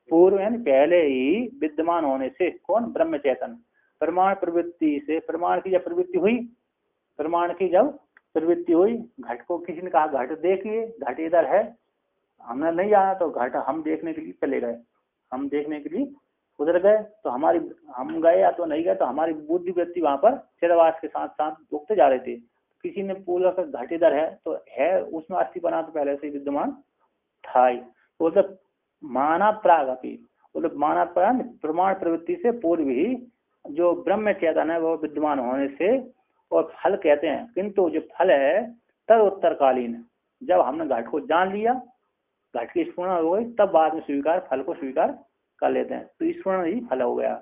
पूर्व यानी पहले ही विद्यमान होने से, कौन, ब्रह्म चैतन, प्रमाण प्रवृत्ति से, प्रमाण की जब प्रवृत्ति हुई, प्रमाण की जब प्रवृत्ति हुई, घट को किसी ने कहा घट देखिए, घट इधर है, हमने नहीं जाना तो घट हम देखने के लिए चले गए, हम देखने के लिए उधर गए, तो हम गए या तो नहीं गए, तो हमारी बुद्धि वृत्ति वहां पर चिदाभास के साथ साथ रुकते जा रहे थे। किसी ने पूरा कर घट इधर है तो है, उसमें अस्थिपना तो पहले से विद्यमान था ही। तो मतलब माना प्राग अपी, मतलब माना प्राग प्रमाण प्रवृत्ति से पूर्व ही जो ब्रह्म चेतन है वो विद्यमान होने से, और फल कहते हैं, किंतु जो फल है तद उत्तरकालीन, जब हमने घट को जान लिया, घट की स्फुरण हो गई, तब बाद में स्वीकार, फल को स्वीकार कर लेते हैं, तो स्फुरण ही फल हो गया।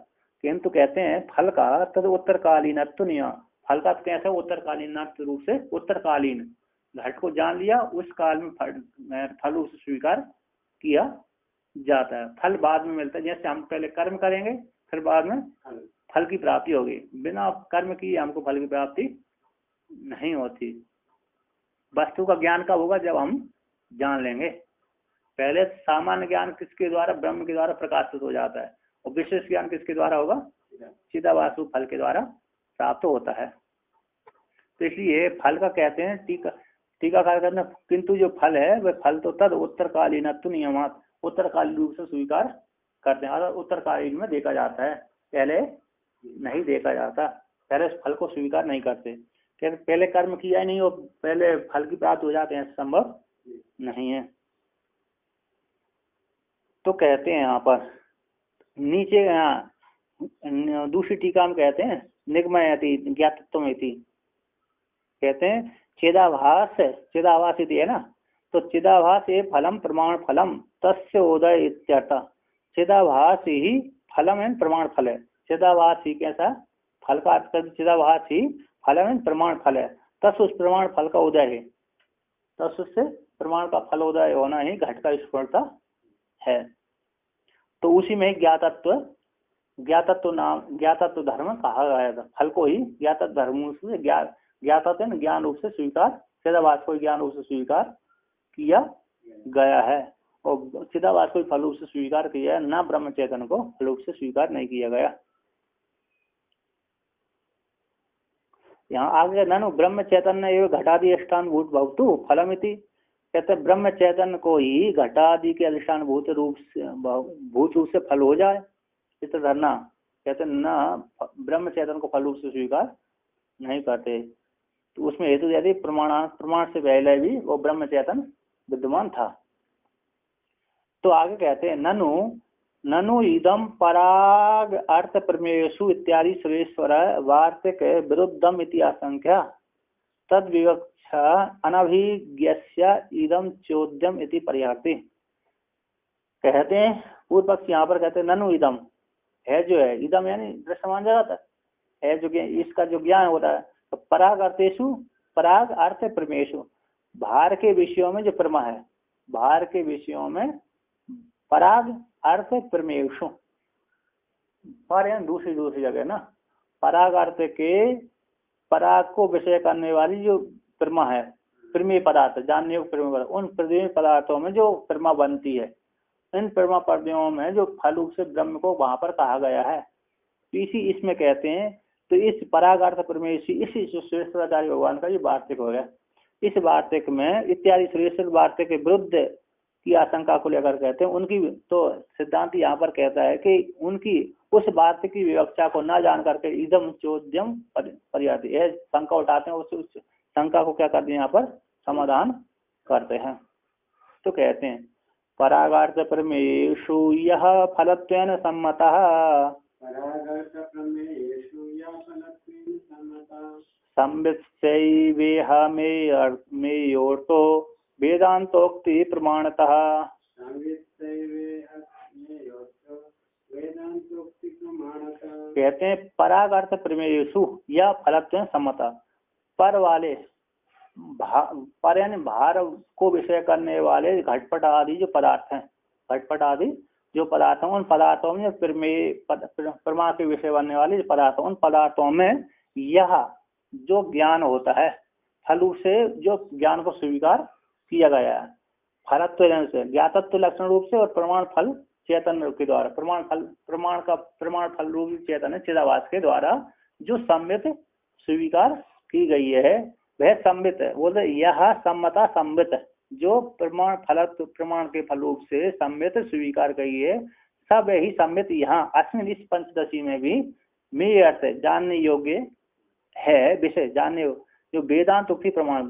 किंतु कहते हैं फल का तद उत्तरकालीनत्व नियम, फल का कैसे उत्तरकालीन रूप से, उत्तरकालीन घट को जान लिया उस काल में फल उसे स्वीकार किया जाता है, फल बाद में मिलता है। जैसे हम पहले कर्म करेंगे फिर बाद में फल की प्राप्ति होगी, बिना कर्म की हमको फल की प्राप्ति नहीं होती। वस्तु का ज्ञान कब होगा, जब हम जान लेंगे। पहले सामान्य ज्ञान किसके द्वारा, ब्रह्म के द्वारा प्रकाशित हो जाता है, और विशेष ज्ञान किसके द्वारा होगा, चिदाभास फल के द्वारा प्राप्त होता है। तो इसलिए फल का कहते हैं टीकाकार करना, किंतु जो फल है वह फल तो तद उत्तरकालीनत्व नियमात, उत्तरकालीन रूप से स्वीकार करते हैं, अगर उत्तरकालीन में देखा जाता है, पहले नहीं देखा जाता, पहले फल को स्वीकार नहीं करते, क्या पहले कर्म किया ही नहीं हो पहले फल की प्राप्त हो जाते हैं, संभव नहीं है। तो कहते हैं यहाँ पर नीचे, यहाँ दूसरी टीका में कहते हैं निगमयति ज्ञातत्वमेति, कहते हैं चिदाभास, चिदाभास है ना, तो चिदाभास ये फलम प्रमाण फलम तस्य उदय इत्यर्थ। चिदाभास ही फलम एवं प्रमाण फल है। चिदाभास ही कैसा फल का अर्थ कर, चिदाभास ही फल एवं प्रमाण फल है। तस् उस प्रमाण फल का उदय है, तस् उससे प्रमाण का फल उदय होना ही घट का स्फुरता है। तो उसी में ज्ञातत्व, ज्ञातत्व नाम, ज्ञातत्व धर्म कहा गया था। फल को ही ज्ञातत्व धर्म से ज्ञातत्व ज्ञान रूप से स्वीकार, चिदाभास को ज्ञान रूप से स्वीकार किया गया है और चिदाभास को फल रूप से स्वीकार किया है, न ब्रह्म चैतन्य को फल रूप से स्वीकार नहीं किया गया। यहाँ आगे ननु ब्रह्म चैतन्य एवं घटादि अधिष्ठान भूत भवतु फलमिति। कहते ब्रह्म चैतन्य को ही घटादि के अधिष्ठान भूत रूप से फल हो जाए, चित्र धरना। कहते न ब्रह्म चैतन्य को फल रूप से स्वीकार नहीं करते। तो उसमें हेतु यदि प्रमाण से पहले भी वो ब्रह्म चैतन्य विद्यमान था। तो आगे कहते हैं ननु ननु इदम पराग अर्थ प्रमेयसु इत्यादि सुरेश्वर वार्तिक विरुद्धम इति आशंका तद विवक्षा अनभिज्ञस्य इदम चोद्यम इति पर्याप्ति। कहते हैं पूर्व पक्ष यहाँ पर कहते हैं ननु इदम है, जो है इदम यानी दृश्यमान जगत है, जो इसका जो ज्ञान होता है। तो पराग अर्थेशु, पराग अर्थ प्रमेयसु, भार के विषयों में जो प्रमा है, भार के विषयों में पराग अर्थ प्रमेयसु, पर यानी दूसरी जगह ना, पराग अर्थ के पराग को विषय करने वाली जो प्रमा है, प्रमेय पदार्थ, जानने योग्य प्रमेय पदार्थ, उन प्रमेय पदार्थों में जो प्रमा बनती है, इन प्रमा प्रमेयों में जो फल रूप से ब्रह्म को वहां पर कहा गया है, इसी इसमें कहते हैं। तो इस परागार्थ प्रमेय इसी सुरेश्वराचार्य भगवान का ये वार्तिक हो गया। इस वार्तिक में इत्यादि सुरेश्वर वार्तिक के विरुद्ध की आशंका को लेकर कहते हैं उनकी, तो सिद्धांत यहाँ पर कहता है कि उनकी उस वार्तिक की विवक्षा को न जान करके इदम चोद्यम पर्याप्ति है शंका उठाते हैं, उस शंका को क्या करते हैं यहाँ पर समाधान करते हैं। तो कहते हैं परागार्थ प्रमेयेषु यः फलत्वेन सम्मतः संवित्सैवेह मेयोर्तो वेदांतोक्ति प्रमाणतः। कहते हैं परागार्थ प्रमेयेषु या फलत्वेन सम्मतः, पर वाले पर यानी भार को विषय करने वाले घटपट आदि जो पदार्थ हैं, घटपट आदि जो पदार्थ हैं, उन पदार्थों में प्रमा के विषय बनने वाले जो पदार्थ, उन पदार्थों में यह जो ज्ञान होता है फल रूप से जो ज्ञान को स्वीकार किया गया है, फलत्व से ज्ञातत्व लक्षण रूप से और प्रमाण फल चैतन्य के द्वारा, प्रमाण फल रूप चैतन्य चिदाभास के द्वारा जो सम्मित स्वीकार की गई है वह सम्मित है। बोलते यह सम्मता सम्मित, जो प्रमाण के फल रूप से सम्मित स्वीकार गई है, सब ही सम्मित यहाँ अस्मिन इस पंचदशी में भी में अर्थ जानने योग्य है, विषय जानने जो वेदांत उक्ति प्रमाण,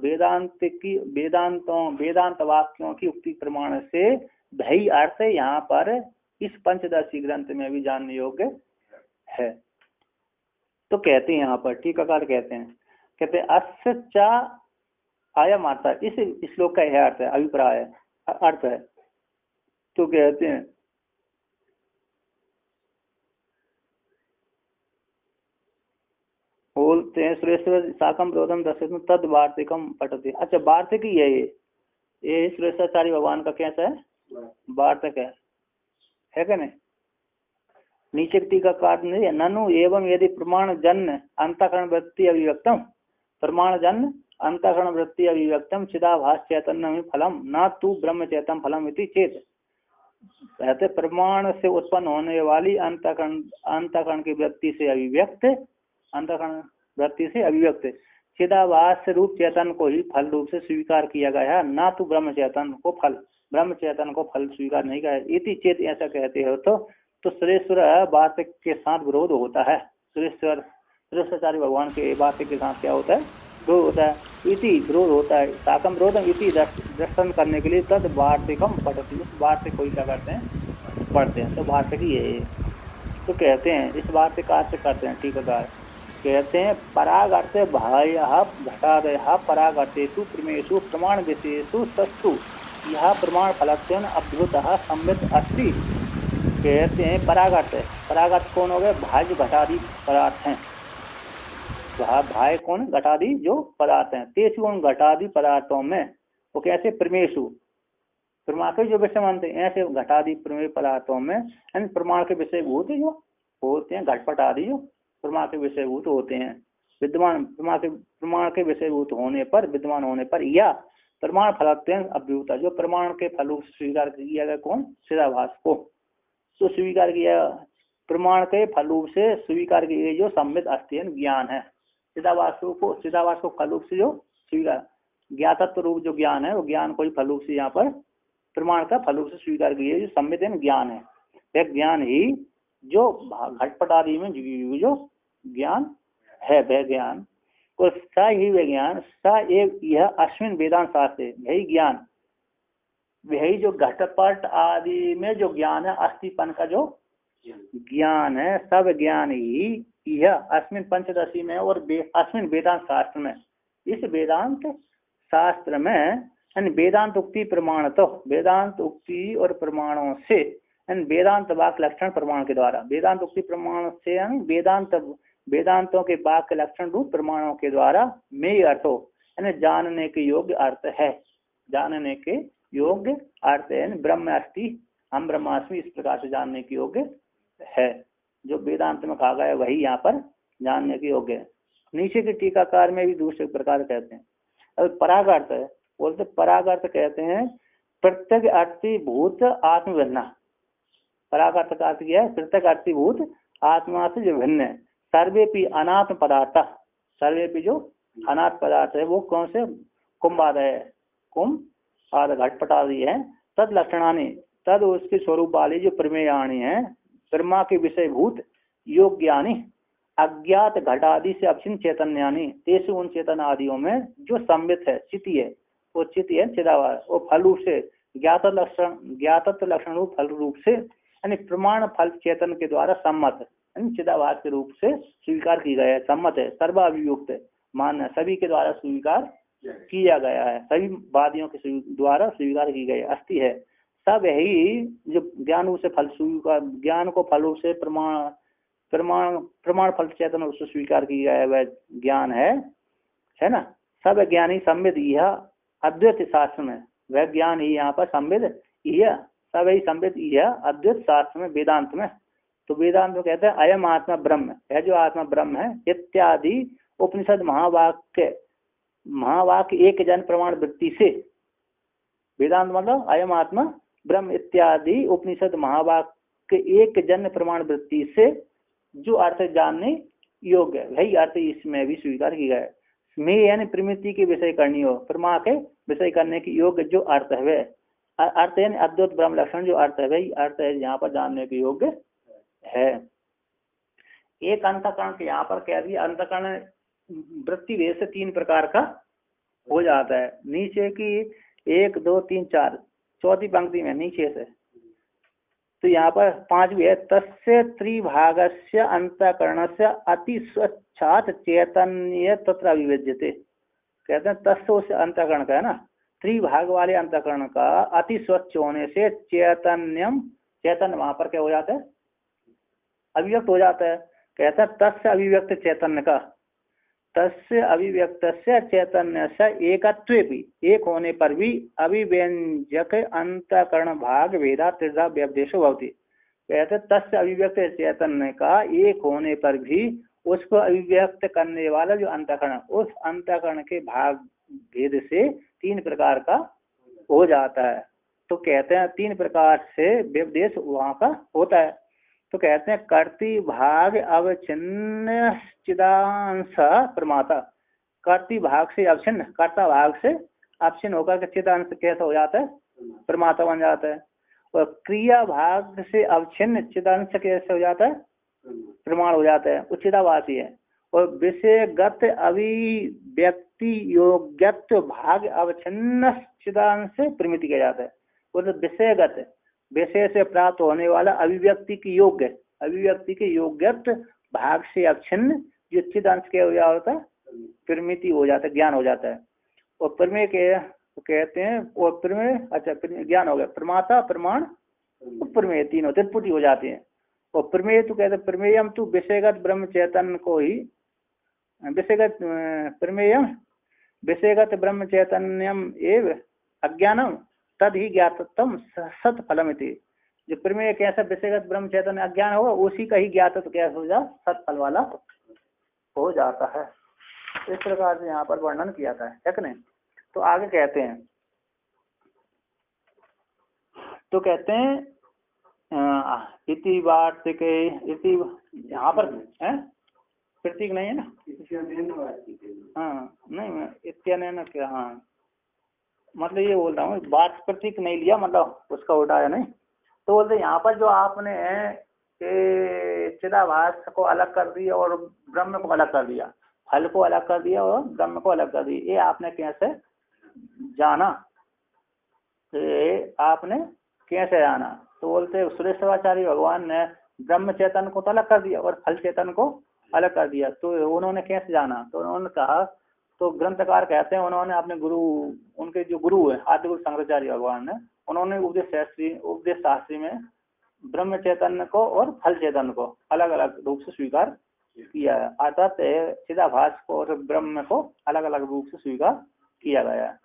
वेदांत वाक्यों की उक्ति प्रमाण से भई अर्थ यहाँ पर इस पंचदशी ग्रंथ में भी जानने योग्य है। तो कहते हैं यहाँ पर टीकाकार कहते हैं अस्चा आयम अर्थ, इस श्लोक का यह अर्थ है, अभिप्राय अर्थ है। तो कहते हैं बोलते हैं सुरेश्वर साकम विरोधम दर्शित तद वार्तिकम पठते। अच्छा वार्तिक ही है ये सुरेश्वराचार्य भगवान का कैसा है वार्तिक है क्या नहीं। नीचे टीकाकार ने ननु एवं यदि प्रमाण जन्य अंतःकरण वृत्ति अभिव्यक्तम, प्रमाण जन्य अंतःकरण वृत्ति अभिव्यक्तम चिदाभास चैतन्य फलम न तू ब्रह्म चैतन्य फलम इति चेत। कहते प्रमाण से उत्पन्न होने वाली अंतःकरण की वृत्ति से अभिव्यक्त, अंतःकरण वृत्ति से अभिव्यक्त चिदाभास रूप चैतन्य को ही फल रूप से स्वीकार किया गया है, ना तो ब्रह्म चैतन्य को फल स्वीकार नहीं किया। इति चेत ऐसा कहते हो तो सुरेश्वर वार्तिक के साथ विरोध होता है। सुरेश्वराचार्य भगवान के वार्तिक के साथ क्या होता है विरोध होता है, इति विरोध होता है। साकम विरोधम इति दर्शन करने के लिए तद वार्तिकम पठति, उस वार्तिक को ही क्या करते हैं पढ़ते हैं। तो वार्तिक ही है। तो कहते हैं इस वार्तिक का अर्थ करते हैं टीकाकार कहते हैं पराग अर्थ भाय घटादय पराग अर्थेषु प्रमेयेषु प्रमाण विषयेषु सस्तु यह प्रमाण फलत्वेन अभ्युतः संबित अस्ति। कहते हैं परागत है। परागत कौन हो गए? भाज्य घटादि पदार्थ हैं। भाई कौन? घटादि जो पदार्थ हैं। तेषु उन घटादि पदार्थों में वो कैसे? प्रमेशु, प्रमाण के जो विषय मानते हैं ऐसे घटादि प्रमेय पदार्थों में प्रमाण के विषयभूत जो होते हैं, घटपट आदि जो प्रमाण के विषयभूत होते हैं, विद्यमान प्रमाण के विषयभूत होने पर, विद्यमान होने पर, या प्रमाण फलत्वेन अभ्युत, जो प्रमाण के फलों से स्वीकार किया गया कौन? चिदाभास को। तो स्वीकार किया प्रमाण के फलों से स्वीकार किए गए जो संबित अस्ति ज्ञान है। चिदाभास को फलों से जो स्वीकार ज्ञातत्व रूप जो ज्ञान है, वो ज्ञान को ही फलों से यहाँ पर प्रमाण का फलों से स्वीकार किया जो संबित ज्ञान है। वह ज्ञान ही जो घटपट आदि में जो ज्ञान है, वह ज्ञान और स ही वह ज्ञान स एक यह अश्विन वेदांत शास्त्र, यही ज्ञान, वही जो घटपट आदि में जो ज्ञान है, अस्थिपन का जो ज्ञान है, सब ज्ञान ही यह अश्विन पंचदशी में और अश्विन वेदांत शास्त्र में, इस वेदांत शास्त्र में वेदांत उक्ति प्रमाण, तो वेदांत उक्ति और प्रमाणों से वेदांत वाक्य लक्षण प्रमाण के द्वारा, वेदांत उक्ति प्रमाण से वेदांतों के वाक्य लक्षण रूप प्रमाणों के द्वारा में अर्थो जानने के योग्य अर्थ है, जानने के योग्य अर्थ है। ब्रह्म अस्ति हम ब्रह्मास्मि, इस प्रकार से जानने के योग्य है। जो वेदांत में कहा गया है वही यहाँ पर जानने के योग्य है। नीचे के टीकाकार में भी दूसरे प्रकार कहते हैं। अब परागार्थ है, बोलते परागार्थ कहते हैं प्रत्येक अर्थीभूत आत्मभिन्ना। परागार्थ का अर्थ क्या है? प्रत्येक अर्थीभूत आत्मा से जो भिन्न है। सर्वेपि अनात्म पदार्थ, सर्वेपि जो अनात्म पदार्थ है वो कौन से? कुंभाद है, कुंभ आदि घटपट आदि है। तद लक्षणानि, तद उसके स्वरूप वाली जो प्रमेयाणी है, ब्रह्मा के विषयभूत योग्यानि अज्ञात घटादि से अक्षिण चैतन्यानि, तेसु उन चेतन आदियों में जो संबित है, चिति है, वो चिति है चिदाभास, वो फल रूप से ज्ञातत्व लक्षण रूप फल रूप से यानी प्रमाण फल चेतन के द्वारा सम्मत चिदाभास के रूप से स्वीकार की गया है, सम्मत है, सर्वाभियुक्त मान्य, सभी के द्वारा स्वीकार किया गया है, सभी वादियों के द्वारा स्वीकार की गई अस्थि है। सब यही जो ज्ञान से फल स्वीकार, ज्ञान को फलों से प्रमाण फल चेतन उससे स्वीकार किया गया है, वह ज्ञान है ना। सब ज्ञानी संबित यह अद्वैत शास्त्र में, वह ज्ञान ही यहाँ पर संबित यह सब ही संबित यह अद्वैत शास्त्र में, वेदांत में। तो वेदांत में कहते हैं अयम आत्मा ब्रह्म है, जो आत्मा ब्रह्म है इत्यादि उपनिषद महावाक्य एक जन प्रमाण वृत्ति से, वेदांत मतलब अयम आत्मा ब्रह्म इत्यादि उपनिषद महावाक्य एक जन प्रमाण वृत्ति से जो अर्थ जानने योग्य है, वही अर्थ इसमें भी स्वीकार किया गया है। में यानी प्रमिति के विषय करनी हो, प्रमा के विषय करने की योग्य जो अर्थ है वह अर्थ यानी अद्वैत ब्रह्म लक्षण जो अर्थ है वही अर्थ है यहाँ पर जानने के योग्य है। एक अंतःकरण के यहाँ पर कह दिया, अंतःकरण वृत्ति भेद से 3 प्रकार का हो जाता है। नीचे की 1 2 3 4 चौथी पंक्ति में नीचे से, तो यहाँ पर 5वीं है तस्य त्रिभागस्य अंतःकरणस्य अति स्वच्छात चैतन्य तत्र अभिव्यज्यते। कहते हैं तस्य उस अंतःकरण का है ना, त्रिभाग वाले अंतःकरण का अति स्वच्छ होने से चैतन्य वहां पर क्या हो जाता है? अभिव्यक्त हो जाता है। कहता है तस्य अभिव्यक्त चैतन्य का, तस्य अभिव्यक्त से चैतन्य से एकत्वे भी, एक होने पर भी अभिव्यंजक अंतःकरण भाग वेदा त्रिधा व्यपदेशो भवति। कहते तस्य अभिव्यक्त चैतन्य का एक होने पर भी उसको अभिव्यक्त करने वाला जो अंतःकरण, उस अंतःकरण के भाग भेद से 3 प्रकार का हो जाता है। तो कहते हैं 3 प्रकार से व्यपदेश वहां का होता है। तो कहते हैं कर्ती भाग अवच्छिन्न चिदांश प्रमाता, कर्ती भाग से अवच्छिन्न, कर्ता भाग से अवच्छिन्न होकर के चिदांश कैसा हो जाता है? प्रमाता बन जाता है। और क्रिया भाग से अवच्छिन्न चिदांश कैसे हो जाता है? प्रमाण हो जाता है, वो चिदाभासी है। और विषयगत अभिव्यक्ति योग्यत्व भाग अवच्छिन्न चिदांश से प्रमिति किया जाता है। मतलब विषयगत, विषय से प्राप्त होने वाला अभिव्यक्ति की योग्य, अभिव्यक्ति के योग्यत्व भाग से अवच्छिन्न जो चिदांश क्या हो जाता है? प्रमिति हो जाता है, ज्ञान हो जाता है। और प्रमेय के तो कहते हैं वो प्रमेय, अच्छा ज्ञान हो गया, प्रमाता प्रमाण प्रमेय, तीनों त्रिपुटी हो जाते हैं। और प्रमेय तो कहते हैं प्रमेयम तो विषयगत ब्रह्म चैतन्य को ही विषयगत प्रमेयम विषयगत ब्रह्म चैतन्यम एव अज्ञानम तद ही ज्ञातत्वम सत फलम इति। जो प्रमेय कैसा विषयगत ब्रह्म चैतन्य अज्ञान होगा उसी का ही ज्ञातत्व कैसा हो जा सत फल वाला हो जाता है। इस प्रकार से यहाँ पर वर्णन किया था, है कि नहीं। तो आगे कहते हैं, तो कहते हैं इति वार्तिक, इति यहाँ पर है प्रतीक नहीं है ना, हाँ नहीं इत्यनेन क्या, हाँ मतलब ये बोल रहा हूँ बात प्रतीक नहीं लिया, मतलब उसका उठाया नहीं। तो बोलते यहाँ पर जो आपने चिदाभास को अलग कर दिया और ब्रह्म को अलग कर दिया, फल को अलग कर दिया और ब्रह्म को अलग कर दिया, ये आपने कैसे जाना, आपने कैसे जाना। तो बोलते सुरेश्वराचार्य भगवान ने ब्रह्म चेतन को तो अलग कर दिया और फल चेतन को अलग कर दिया, तो उन्होंने कैसे जाना। तो उन्होंने कहा, तो ग्रंथकार कहते हैं उन्होंने अपने गुरु, उनके जो गुरु है आदि गुरु शंकराचार्य भगवान ने, उन्होंने उपदेश शास्त्री में ब्रह्म चैतन्य को और फल चेतन को अलग अलग रूप से स्वीकार किया है। अर्थात चिदाभास को और ब्रह्म को अलग अलग रूप से स्वीकार किया गया है।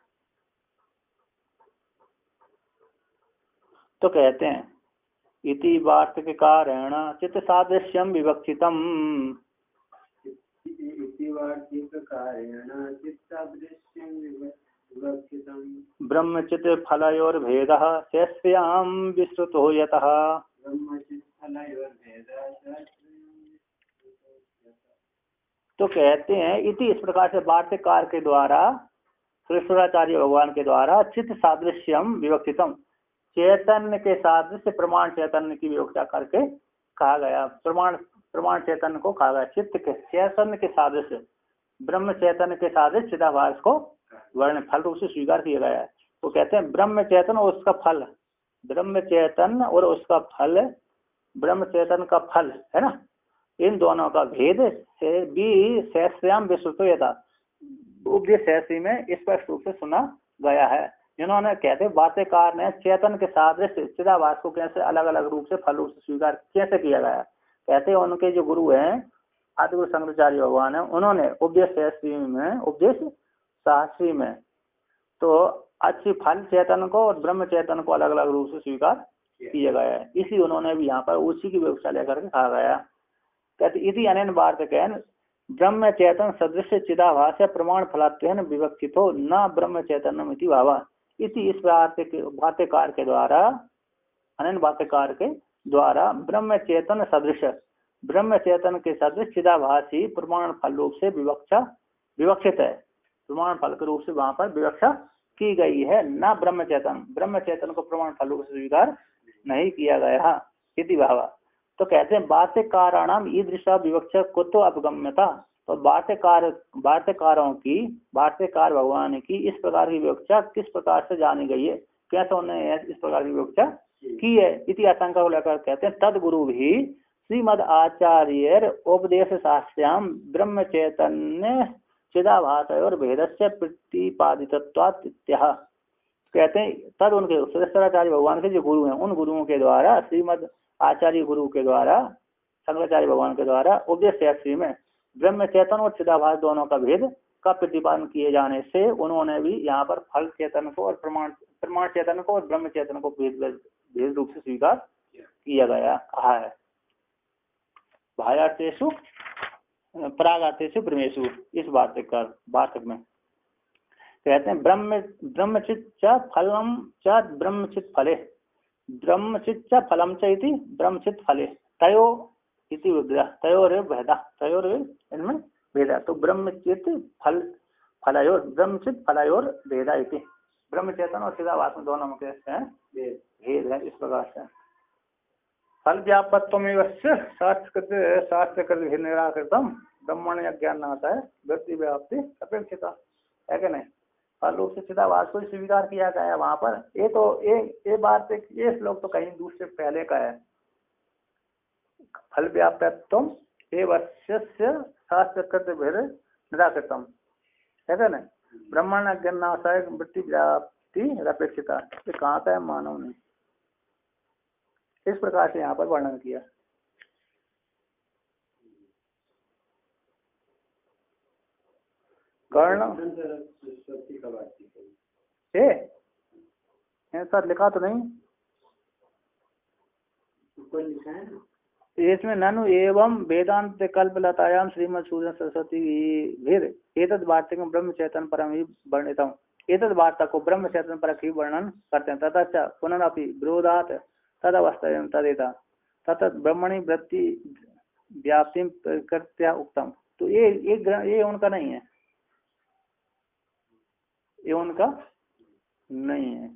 तो कहते हैं इति वार्तिक कारेण चित्त सादृश्यम विवक्षितम, ब्रह्मचित् फलयोर्भेदः शेष्यां विश्रुतो यतः। तो कहते हैं इति इस प्रकार से वार्तिककार के द्वारा सुरेश्वराचार्य भगवान के द्वारा चित्त सादृश्यम विवक्षितम, चैतन्य के सादृश्य प्रमाण चैतन्य की विवक्षा करके कहा गया, प्रमाण चैतन्य को कहा गया, चित्त के चैतन्य के सादृश्य ब्रह्म चैतन्य के सादृश्य चिदाभास को वर्ण फल रूप से स्वीकार किया गया है। तो कहते हैं ब्रह्म चैतन्य और उसका फल, ब्रह्म चैतन्य और उसका फल, ब्रह्म चैतन्य का फल है ना, इन दोनों का भेद से भी सहस्रयाम विश्रुतोयता, उपदेश सहस्री में स्पष्ट रूप से सुना गया है। जिन्होंने कहते वार्तिककार ने चेतन के सादृश्य चिदाभास को कैसे अलग अलग रूप से फल रूप से स्वीकार कैसे किया गया, कहते उनके जो गुरु हैं आदि गुरु शंकराचार्य भगवान है, उन्होंने उपदेश शास्त्री में तो अच्छी फल चेतन को और ब्रह्म चेतन को अलग अलग रूप से स्वीकार किया गया है, इसी उन्होंने भी यहाँ पर उसी की व्यवस्था लेकर के कहा गया। कहते इति अनेन वार्तिकेन ब्रह्म चैतन सदृश चिदाभास प्रमाण फलात्वेन विवक्षितो न ब्रह्म चैतन्यम इति भावा। इसी इस वार्तिककार के द्वारा, अनेन वार्तिककार के द्वारा ब्रह्म चेतन सदृश, ब्रह्म चेतन के सदृश चिदाभास ही प्रमाण फल रूप से विवक्षित है, प्रमाण फल के रूप से वहां पर विवक्षा की गई है, न ब्रह्म चेतन को प्रमाण फल रूप से स्वीकार नहीं किया गया इति भावा। तो कहते हैं वार्तिकाराणाम ईदृशा विवक्षा कुतो अपगम्यता। तो वार्तिकार भगवान की इस प्रकार की विवक्षा किस प्रकार से जानी गई है, कैसे उन्होंने इस प्रकार की विवक्षा की है, इति आशंका को लेकर कहते हैं तद गुरु भी श्रीमद आचार्य उपदेश शास्त्र्याम ब्रह्म चैतन्य चिदाभास और भेदस्य प्रतिपादितत्वात् इत्यः। कहते हैं तद उनके सुरेश्वराचार्य भगवान के जो गुरु हैं उन गुरुओं के द्वारा, श्रीमद आचार्य गुरु के द्वारा, शंकराचार्य भगवान के द्वारा उपदेश शास्त्री में ब्रह्म चेतन और चिदाभास दोनों का भेद का प्रतिपादन किए जाने से उन्होंने भी यहाँ पर फल चेतन को और प्रमाण चेतन को और ब्रह्म चेतन को भेद रूप से स्वीकार किया गया कहा है। भायार्थेषु परागार्थेषु ब्रह्मेषु, इस वार्तिक में कहते हैं ब्रह्मचित् च फलम च ब्रह्मचित् फले, ब्रह्मचित् च फलम च इति ब्रह्मचित् फले तयो इति विग्रह, तयोर भेदा, तयोर इनमें भेदा। तो ब्रह्मचित् फलयोर ब्रह्मचित् फलयोर भेदा इति, ब्रह्म चेतन और चिदाभास में दोनों में कैसे हैं भेद है, इस प्रकार से। फल व्यापत्वमेव शास्त्रकृत निराकृतम ब्रह्मण्य ज्ञान आता है व्यक्ति व्याप्ति अपेक्षिता, है कि नहीं। फल रूप से चिदाभास को स्वीकार किया गया है वहां पर। ये तो ये बात ये श्लोक तो कहीं दूसरे पहले का है, फल व्यापत्वम एवं शास्त्रकृत निराकृतम, है कि नहीं। ब्रह्मण अज्ञानाशय वृत्ति व्याप्ति अपेक्षिता, ये कहाँ का है मानव ने। इस प्रकार से यहाँ पर वर्णन किया। कर्ण ऐसा लिखा तो नहीं इसमें। ननु एवं वेदांत कल्पलतायाम श्रीमद सूर्य सरस्वती भीर एतद वार्तिकम ब्रह्म चैतन्य परम ही वर्णितम, एतद वार्ता को ब्रह्म चैतन्य परक ही वर्णन करते हैं। तथा पुनरअपि विरोधात तद अवस्था तदेता तथा ब्रह्मणि वृत्ति व्याप्ति प्रकृत्या उक्तम। तो ये उनका नहीं है, ये उनका नहीं है,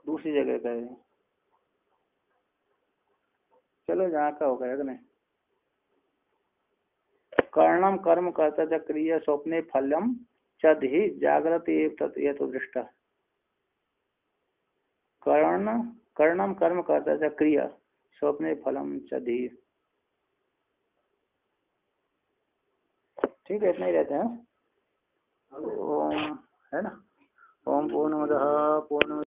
दूसरी जगह का है। चलो जहाँ का हो गया कि नहीं। कर्णम कर्म कर्ता च क्रिया स्वप्ने फलम चि जागृत ये तो दृष्टा। कर्णम कर्म कर्ता च क्रिया स्वप्ने फलम चि। ठीक है, इतना ही रहते हैं। ओम है ना। ओम पूर्णमदः पूर्ण